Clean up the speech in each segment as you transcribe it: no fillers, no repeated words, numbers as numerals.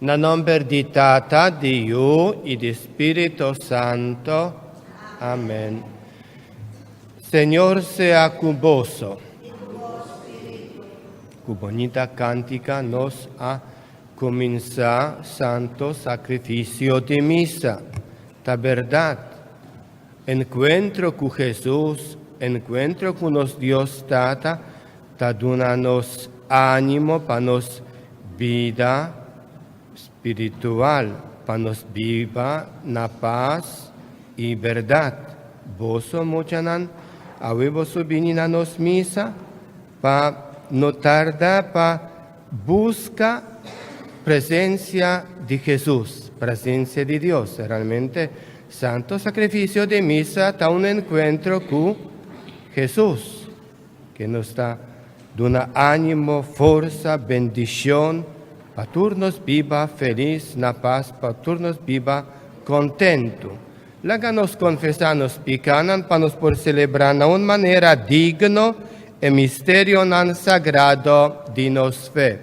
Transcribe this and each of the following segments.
Na nombre di Tata, di Iu y di Spirito Santo. Amén. Señor sea cuboso. Cu bonita cántica nos ha comenzado santo sacrificio de misa. La verdad, encuentro con Jesús, encuentro con nos Dios Tata, ta duna nos ánimo para nos vida espiritual, para nos viva na paz y verdad. Boso mochanan, a huevo vini na nos misa, pa no tarda pa busca presencia de Jesús, presencia de Dios. Realmente, santo sacrificio de misa está un encuentro con Jesús, que nos da dando ánimo, fuerza, bendición, para turnos viva feliz, na paz, para turnos viva contento. Laga nos confesamos picanan para nos por celebrar de una manera digna el misterio nan sagrado de nos fe.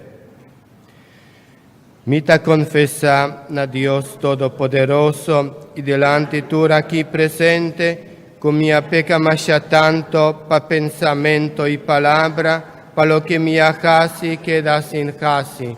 Mita confesa a Dios Todopoderoso y delante tú aquí presente, con mi peca masha tanto pa pensamiento y palabra, pa lo que mi hacasi queda sin casi,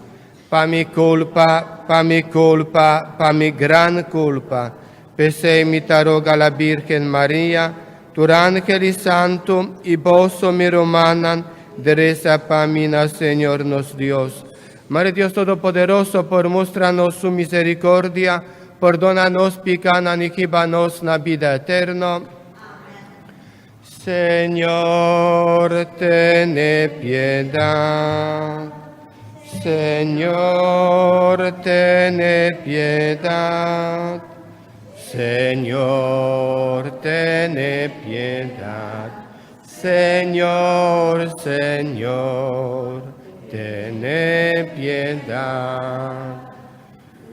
pa mi culpa, pa mi gran culpa. Pese mi taroga la Virgen María, tu ángel y santo, y vos mi romanan, dereza pa mina Señor nos Dios. Madre Dios Todopoderoso, por mostrarnos su misericordia, perdónanos, picanan y gibanos na vida eterna. Señor, ten piedad. Señor, ten piedad. Señor, ten piedad. Señor, Señor, ten piedad.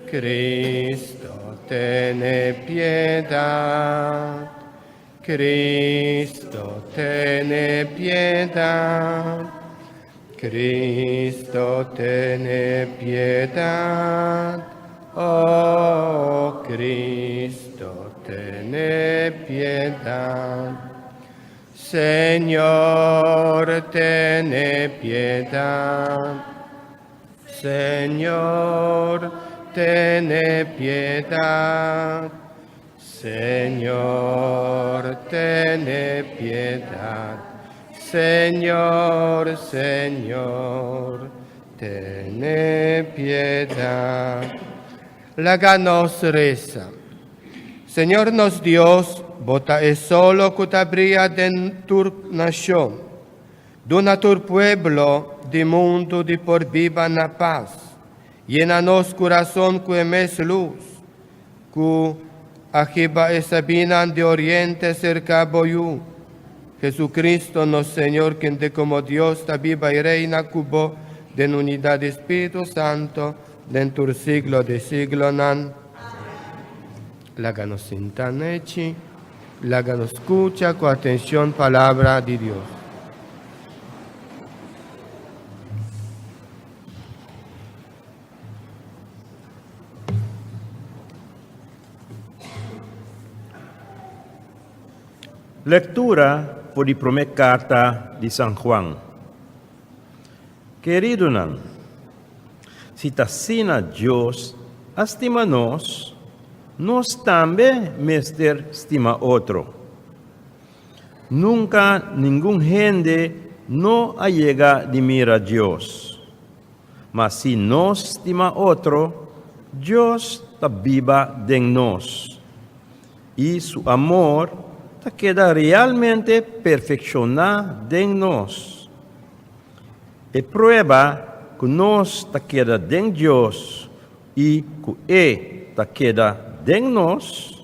Cristo, ten piedad. Cristo, ten piedad. Cristo, ten piedad. Oh, Cristo, ten piedad. Señor, ten piedad. Señor, ten piedad. Señor, ten piedad. Señor, Señor, ten piedad. Láganos reza. Señor nos Dios, bota es solo cutabría de tu nación, dona tu pueblo de mundo de por viva na paz, llenanos corazón cuemes luz, cu ajiba esabinan de oriente cerca boyu. Jesucristo nos Señor, quien de como Dios está viva y reina cubo de unidad de Espíritu Santo, dentro del siglo de siglo nan. Láganos sintanechi, láganos escucha con atención palabra de Dios. Lectura por la primera carta de San Juan. Querido nan, si tasina Dios estima-nos, nós também mester estima outro. Nunca nenhum gente não allega de mira a Deus. Mas se nós estima outro, Deus está viva de nós. E su amor está queda realmente perfeccionado em nós. E prueba que nós está queda de Deus e que Ele está queda de nós,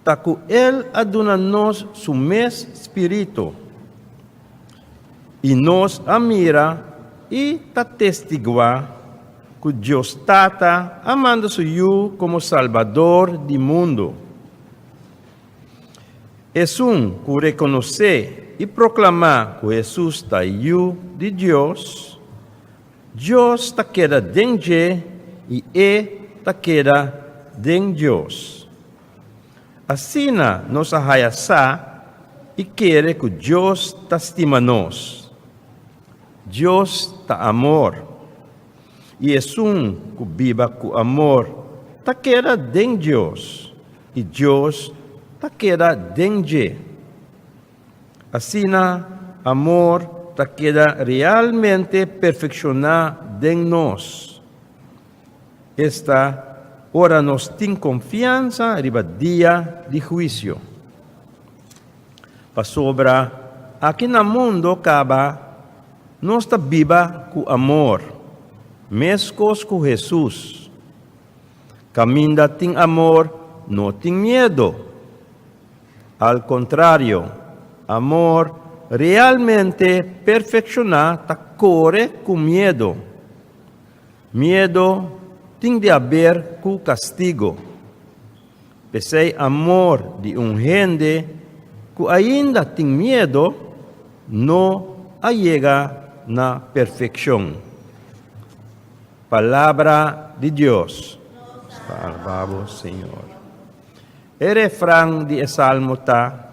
tá que Ele aduna-nos su mes espírito. E nós amira e tá testigua que Deus Tata amando su como Salvador do mundo. É que reconhecer e proclamar que Jesus está de Deus, Deus está queda dentro y ta queda den Dios. Asina nos ahayasa y quiere que Dios ta estima nos. Dios ta amor. E que viva com amor, ta queda den Deus, e Deus ta queda den je. Asina, amor ta queda realmente perfeccionado den nós. Esta hora nos tem confiança arriba dia de juízo. Pa sobra, aqui no mundo acaba, nós ta viva com amor. Mescos com Jesus. Caminda tem amor, não tem medo. Al contrário, amor realmente perfeccionado corre com medo. Medo tem de haver com castigo. Pesei amor de gente que ainda tem medo, não chega na perfeição. Palabra de Dios. Salvamos, Señor. El refrán de Salmo está: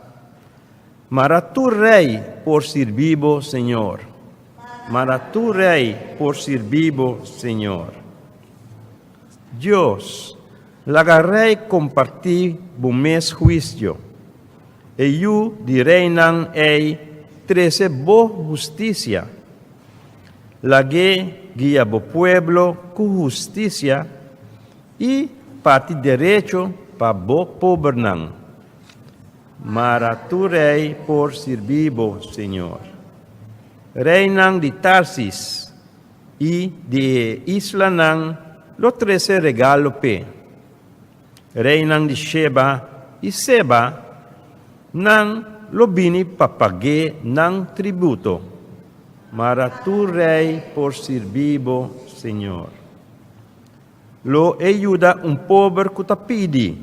Mara tu rey por servivo, Señor. Mara tu rey por servivo, Señor. Dios, la rey compartí bumes juicio. E yo di reinan ei 13 bo justicia. La guía bo pueblo con justicia y pati derecho pa bo pobernan. Mara tu rey por servivo, Señor. Reinan de Tarsis y de Isla Nan lo 13 regalo pe. Reinan de Sheba y Seba nan lo bini papagé nan tributo. Mara tu rey por servivo, Señor. Lo ayuda un pobre que te pide,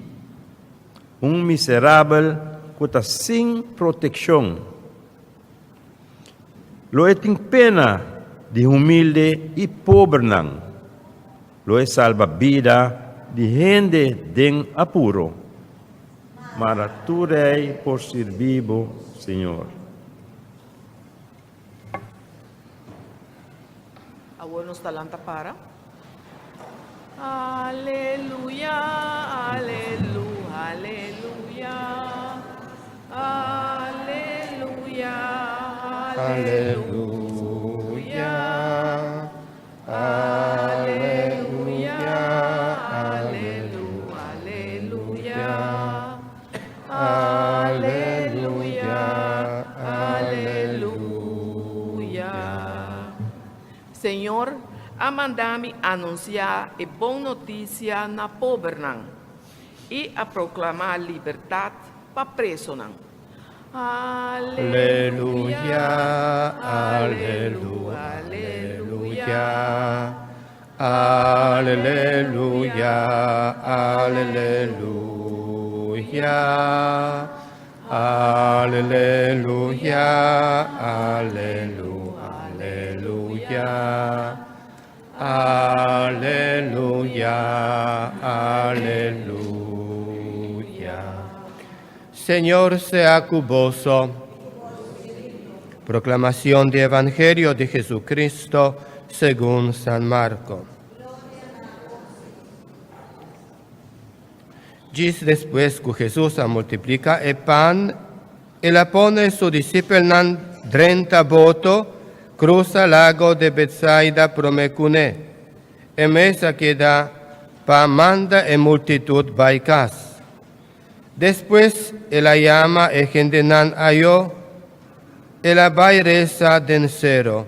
un miserable que está sin protección. Lo tiene pena de humilde y pobre. Lo salva vida de gente den apuro. Mara tu rey por servivo, Señor. Abuelos talanta para. Aleluya, aleluya, aleluya. Aleluya, aleluya. Aleluya, aleluya, aleluya. Aleluya, aleluya. Senhor, a mandar-me anunciar a boa notícia na pobre e a proclamar liberdade para preso. Aleluya, aleluya, aleluya. Aleluya, aleluya. Aleluya, aleluya, aleluya. Aleluya, aleluya. Señor sea cuboso. Proclamación del Evangelio de Jesucristo según San Marco. Diz después que Jesús multiplica el pan y la pone su discípulo en 30 botos, cruza el lago de Betsaida promecuné. En mesa queda pa manda en multitud baicas. Después la llama e gente nan ayo, la bairesa den cero.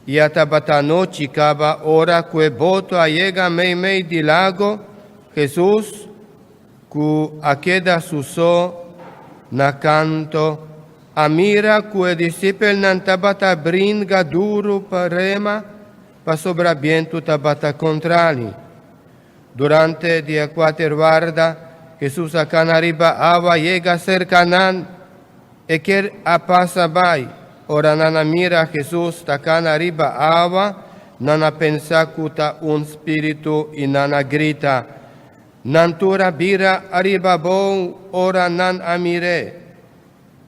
Y atabatano chicaba ora que boto llega mei di lago, Jesús, que aqueda suso na canto, a mira que discípulo nan tabata bringa duro parema, pa sobraviento tabata contrali. Durante dia 4 guarda, Jesús acá arriba agua llega cerca nan, e quer a pasa bai. Ora nana mira Jesús acá arriba agua, nana pensacuta un spiritu y nana grita, nantura bira arriba bon, ora nan amire.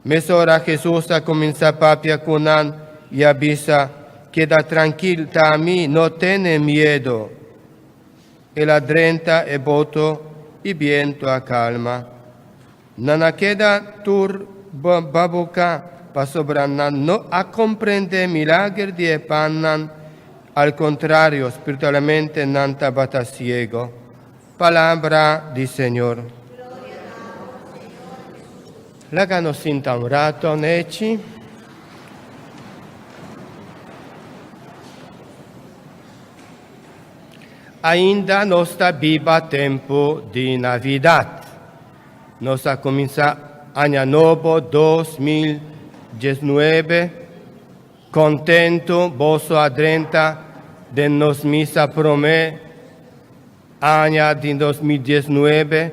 Mesora Jesús a comienza papia kunan y avisa, queda tranquila a mí, no tiene miedo. El adrenta e voto y viento a calma. Nana queda tur babuca pa sobranan, no a comprende milagre de panan, al contrario, espiritualmente nanta bata ciego. Palabra del Señor. Láganos sinta un rato, Nechi. Ainda não está viva tempo de Navidad. Nós a começar ano novo 2019, contento, vosso adrenta de nos misa promé, ano de 2019,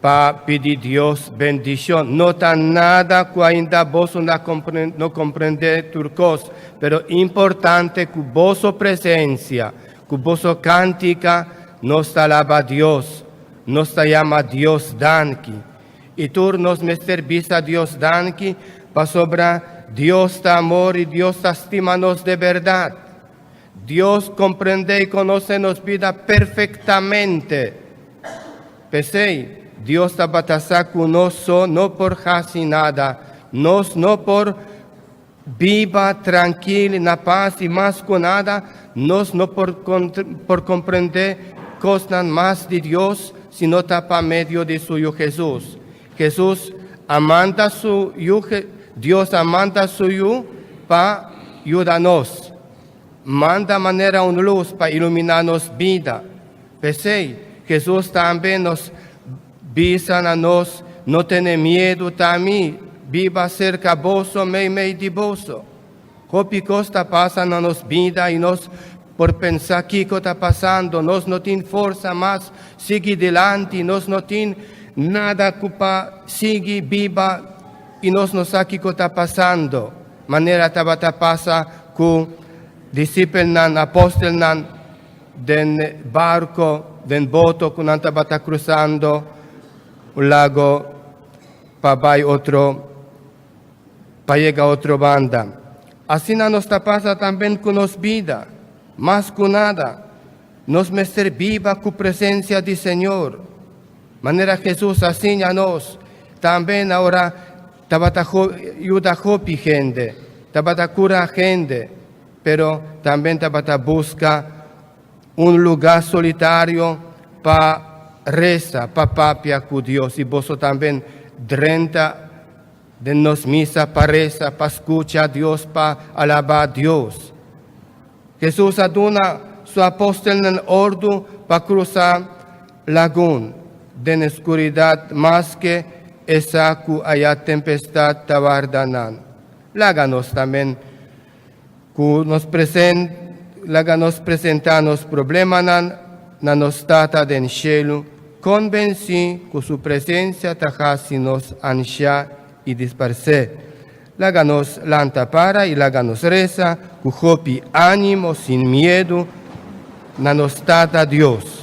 para pedir Deus bendição. Não está nada que ainda vosso não compreende turcos, pero importante que vosso presença, que vosso cântica nos alaba Deus, nos chama Deus danki. E tu nos me servis a Deus danki, para sobrar Deus da amor e Deus da estima nos de verdade. Deus compreende e conoce nos vida perfectamente. Pensei, Deus está batazando conosco, não por casi nada, nós não por viva, tranquila, na paz e mais com nada, nós não por compreender coisas mais de Deus, sino para meio de seu Jesus. Jesus amanda su Deus amanda suyo para ayudarnos. Manda maneira uma luz para iluminar nos vida. Pensei, Jesus também nos visa a nós, não tenha medo também, viva cerca vosso, meio de vosso. Hopi costa passa na nos vida e nós, por pensar que está passando, nós não temos força mais, siga delante, nós não temos nada para seguir viva e nós não sabemos o que está passando. Maneira que passa com discípulos, apóstolos, den barco, den boto, que não está cruzando o lago para chegar a outra banda. Assim nos está passando também com nossa vida, mais que nada, nos me serviva com a presença do Senhor. Maneira Jesus assim a nós, também agora tabata ajuda a gente, tabata cura a gente, pero também tabata busca lugar solitário para reza, para papia com Deus, e vos também drenta de nos misa para reza, para escuchar a Deus, para alabar a Deus. Jesus aduna su apóstol en ordo para cruzar laguna de escuridad más que esa que haya tempestad tabardanan. Láganos también que nos presentarnos problemas na nos tata den cielo, convenci que su presencia tajasi nos ansha y disparse. Láganos lanta para y láganos reza, que hopi ánimo sin miedo, na nos tata Dios.